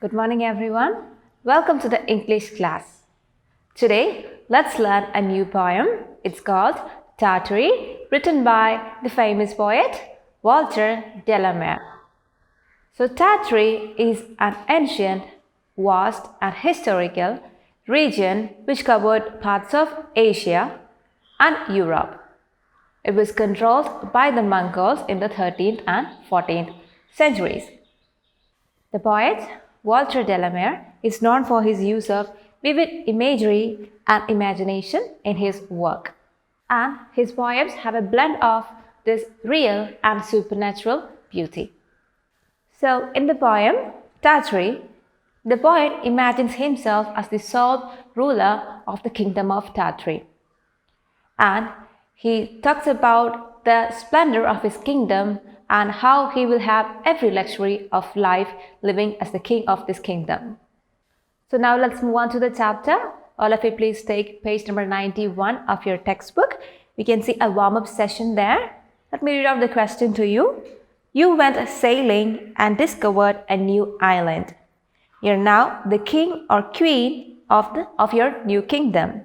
Good morning everyone. Welcome to the English class. Today, let's learn a new poem. It's called Tartary, written by the famous poet Walter Delamere. So Tartary is an ancient, vast and historical region which covered parts of Asia and Europe. It was controlled by the Mongols in the 13th and 14th centuries. The poet Walter Delamere is known for his use of vivid imagery and imagination in his work. And his poems have a blend of this real and supernatural beauty. So, in the poem Tartary, the poet imagines himself as the sole ruler of the kingdom of Tartary. And he talks about the splendor of his kingdom and how he will have every luxury of life living as the king of this kingdom. So now let's move on to the chapter. All of you please take page number 91 of your textbook. We can see a warm-up session there. Let me read out the question to you. You went sailing and discovered a new island. You're now the king or queen of your new kingdom.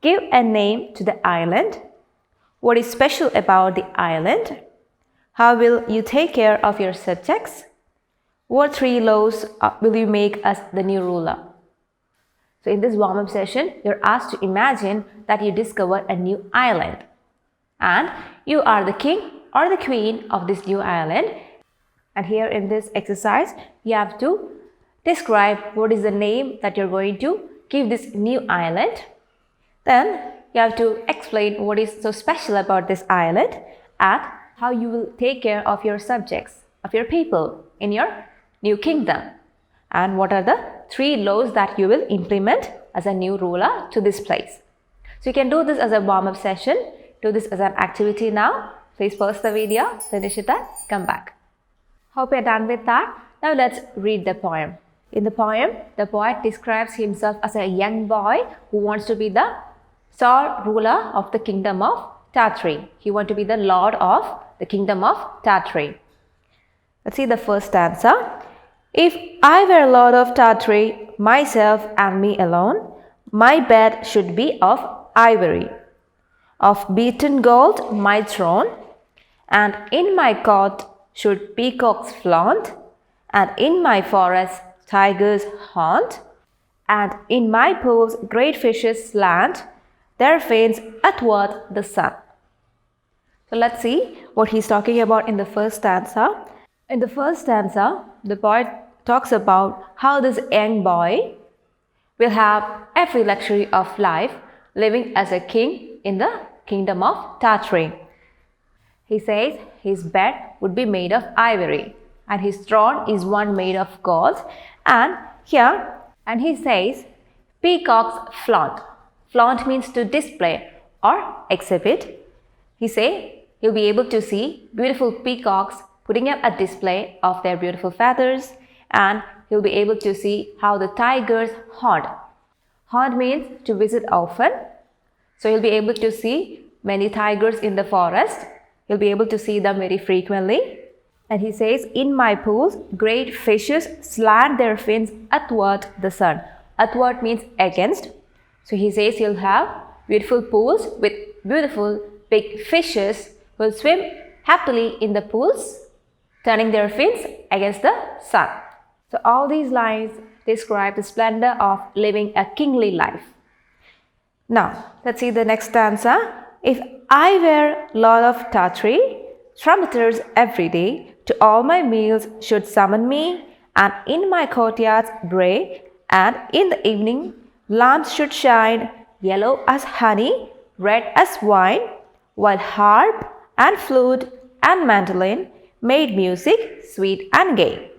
Give a name to the island. What is special about the island? How will you take care of your subjects? What 3 laws will you make as the new ruler? So in this warm-up session, you're asked to imagine that you discover a new island. And you are the king or the queen of this new island. And here in this exercise, you have to describe what is the name that you're going to give this new island. Then you have to explain what is so special about this island and how you will take care of your subjects, of your people in your new kingdom. And what are the 3 laws that you will implement as a new ruler to this place. So you can do this as a warm-up session, do this as an activity now. Please pause the video, finish it and come back. Hope you're done with that. Now let's read the poem. In the poem, the poet describes himself as a young boy who wants to be the sole ruler of the kingdom of Tartary. He wants to be the lord of the kingdom of Tartary. Let's see the first stanza. If I were lord of Tartary, myself and me alone, my bed should be of ivory, of beaten gold my throne, and in my court should peacocks flaunt, and in my forest tigers haunt, and in my pools great fishes slant their fins athwart the sun. So let's see what he's talking about in the first stanza. In the first stanza, the poet talks about how this young boy will have every luxury of life living as a king in the kingdom of Tartary. He says his bed would be made of ivory and his throne is one made of gold. And he says peacocks flaunt. Flaunt means to display or exhibit. He says you'll be able to see beautiful peacocks putting up a display of their beautiful feathers, and you'll be able to see how the tigers haunt. Haunt means to visit often. So you'll be able to see many tigers in the forest. You'll be able to see them very frequently. And he says, in my pools, great fishes slant their fins athwart the sun. Athwart means against. So he says you'll have beautiful pools with beautiful big fishes who will swim happily in the pools, turning their fins against the sun. So all these lines describe the splendor of living a kingly life. Now, let's see the next stanza. If I were lord of Tartary, trumpeters every day to all my meals should summon me, and in my courtyards bray, and in the evening lamps should shine, yellow as honey, red as wine, while harp and flute and mandolin made music sweet and gay.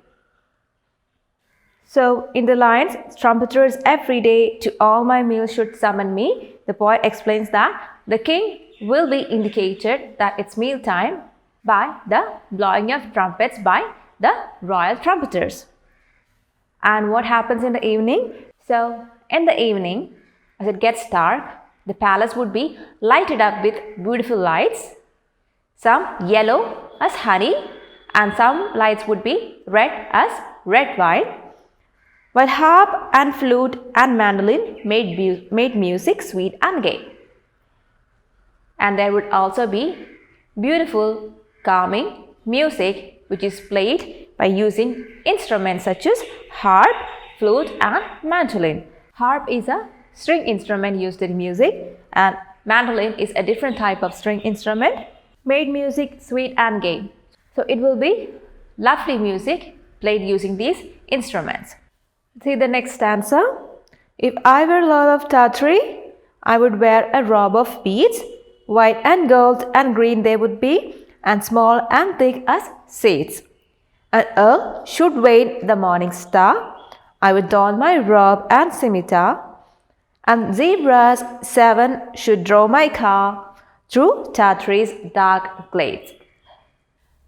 So in the lines, trumpeters every day to all my meals should summon me, the poet explains that the king will be indicated that it's meal time by the blowing of trumpets by the royal trumpeters. And what happens in the evening? So in the evening, as it gets dark, the palace would be lighted up with beautiful lights, some yellow as honey and some lights would be red as red wine, while harp and flute and mandolin made music sweet and gay. And there would also be beautiful, calming music which is played by using instruments such as harp, flute and mandolin. Harp is a string instrument used in music and mandolin is a different type of string instrument. Made music sweet and gay. So it will be lovely music played using these instruments. See the next stanza. If I were Lord of Tartary, I would wear a robe of beads, white and gold and green they would be, and small and thick as seeds. And should wane the morning star, I would don my robe and scimitar, and zebras 7 should draw my car through Tartary's dark glades.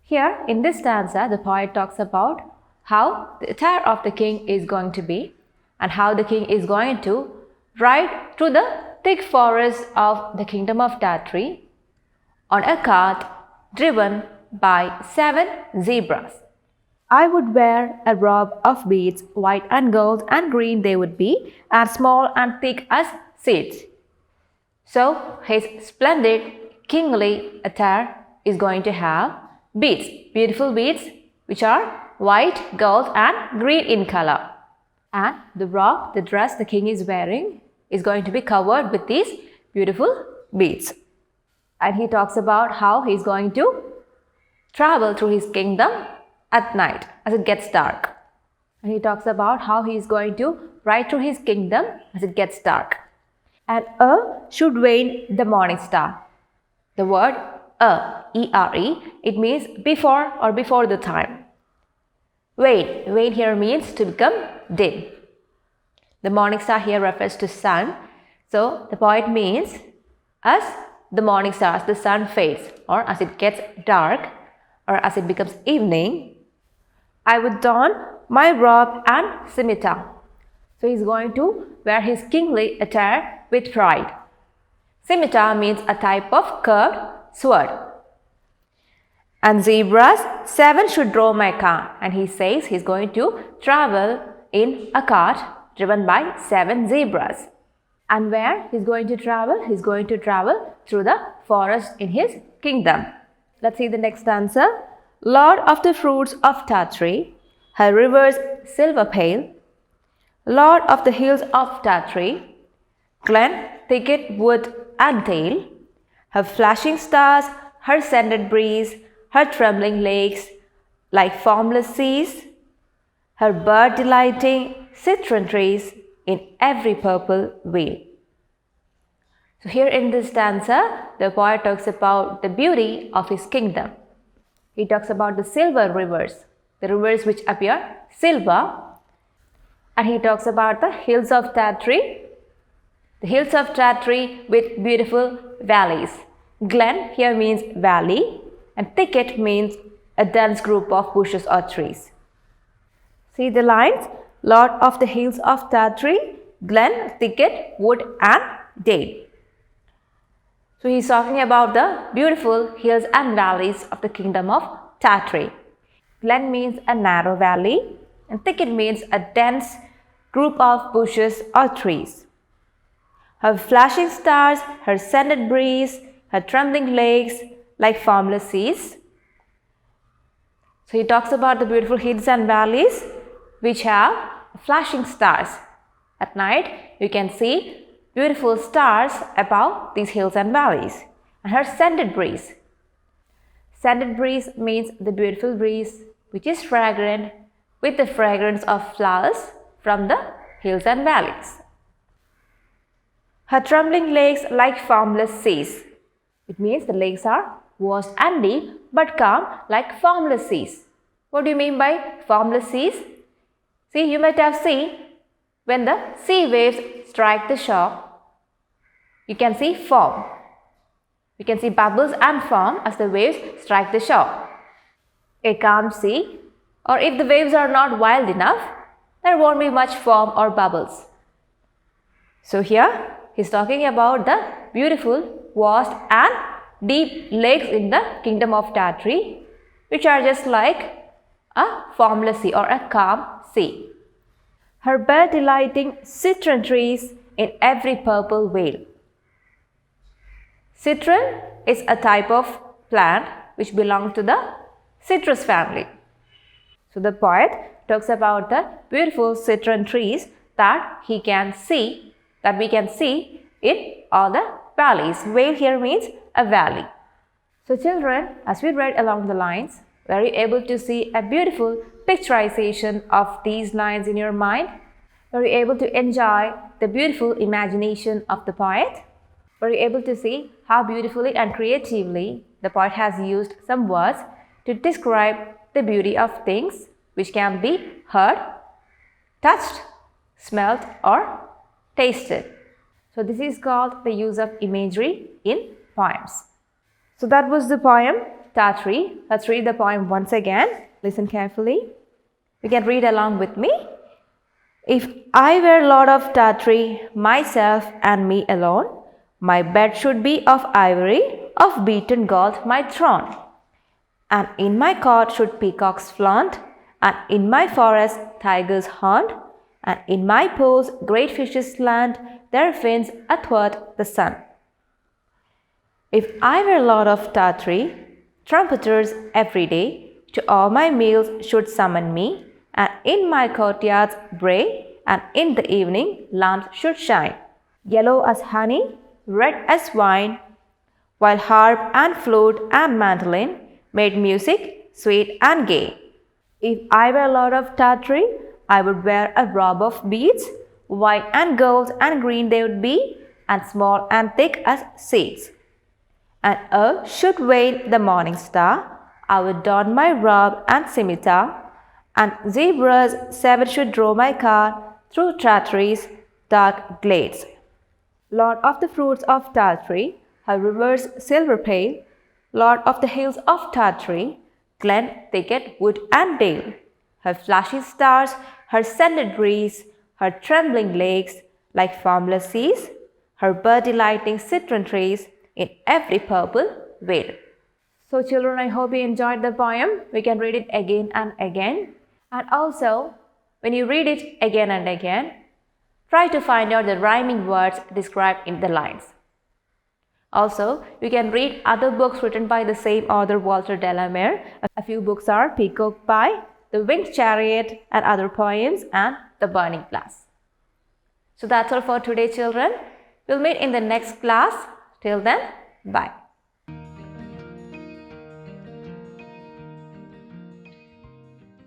Here in this stanza, the poet talks about how the attire of the king is going to be and how the king is going to ride through the thick forest of the kingdom of Tartary on a cart driven by 7 zebras. I would wear a robe of beads, white and gold and green they would be, and small and thick as seeds. So his splendid kingly attire is going to have beads, beautiful beads which are white, gold and green in color. And the robe, the dress the king is wearing is going to be covered with these beautiful beads. And he talks about how he is going to travel through his kingdom at night as it gets dark. And he talks about how he is going to ride through his kingdom as it gets dark. And should wane the morning star. The word E-R-E, it means before or before the time. Wane, wane here means to become dim. The morning star here refers to sun. So the poet means as the morning stars, the sun fades or as it gets dark or as it becomes evening, I would don my robe and scimitar. So he's going to wear his kingly attire with pride. Scimitar means a type of curved sword. And zebras 7 should draw my car. And he says he's going to travel in a cart driven by 7 zebras. And where he's going to travel? He's going to travel through the forest in his kingdom. Let's see the next answer. Lord of the fruits of Tartary, her rivers silver pale. Lord of the hills of Tartary, glen, thicket, wood and dale. Her flashing stars, her scented breeze, her trembling lakes like formless seas. Her bird delighting citron trees in every purple veil. So here in this stanza, the poet talks about the beauty of his kingdom. He talks about the silver rivers, the rivers which appear silver. And he talks about the hills of Tartary, the hills of Tartary with beautiful valleys. Glen here means valley and thicket means a dense group of bushes or trees. See the lines? Lord of the hills of Tartary, glen, thicket, wood and dale. So he is talking about the beautiful hills and valleys of the kingdom of Tartary. Glen means a narrow valley and thicket means a dense group of bushes or trees. Her flashing stars, her scented breeze, her trembling lakes like formless seas. So he talks about the beautiful hills and valleys which have flashing stars. At night you can see beautiful stars above these hills and valleys. And her scented breeze. Scented breeze means the beautiful breeze which is fragrant with the fragrance of flowers from the hills and valleys. Her trembling lakes like formless seas. It means the lakes are vast and deep but calm like formless seas. What do you mean by formless seas? See, you might have seen when the sea waves strike the shore, you can see foam. You can see bubbles and foam as the waves strike the shore. A calm sea, or if the waves are not wild enough, there won't be much foam or bubbles. So here he's talking about the beautiful, vast and deep lakes in the kingdom of Tartary, which are just like a formless sea or a calm sea. her bed delighting citron trees in every purple vale. Citron is a type of plant which belongs to the citrus family. So the poet talks about the beautiful citron trees that we can see in all the valleys. Vale here means a valley. So children, as we read along the lines, were you able to see a beautiful picturization of these lines in your mind? Were you able to enjoy the beautiful imagination of the poet? Were you able to see how beautifully and creatively the poet has used some words to describe the beauty of things which can be heard, touched, smelt or tasted? So this is called the use of imagery in poems. So that was the poem Tartary. Let's read the poem once again. Listen carefully. You can read along with me. If I were Lord of Tartary, myself and me alone, my bed should be of ivory, of beaten gold my throne. And in my court should peacocks flaunt, and in my forest tigers haunt, and in my pools great fishes slant their fins athwart the sun. If I were Lord of Tartary, trumpeters every day to all my meals should summon me, and in my courtyards bray, and in the evening lamps should shine, yellow as honey, red as wine, while harp and flute and mandolin made music sweet and gay. If I were Lord of Tartary, I would wear a robe of beads, white and gold and green they would be, and small and thick as seeds. And earth should veil the morning star, I would don my robe and scimitar, and zebras 7 should draw my car through Tartary's dark glades. Lord of the fruits of Tartary, her rivers silver pale, Lord of the hills of Tartary, glen, thicket, wood and dale, her flashy stars, her scented breeze, her trembling lakes like formless seas, her bird-delighting citron trees in every purple vale. So children, I hope you enjoyed the poem. We can read it again and again. And also, when you read it again and again, try to find out the rhyming words described in the lines. Also, you can read other books written by the same author, Walter Delamere. A few books are Peacock Pie, The Winged Chariot, and other poems, and The Burning Glass. So that's all for today, children. We'll meet in the next class. Till then, bye.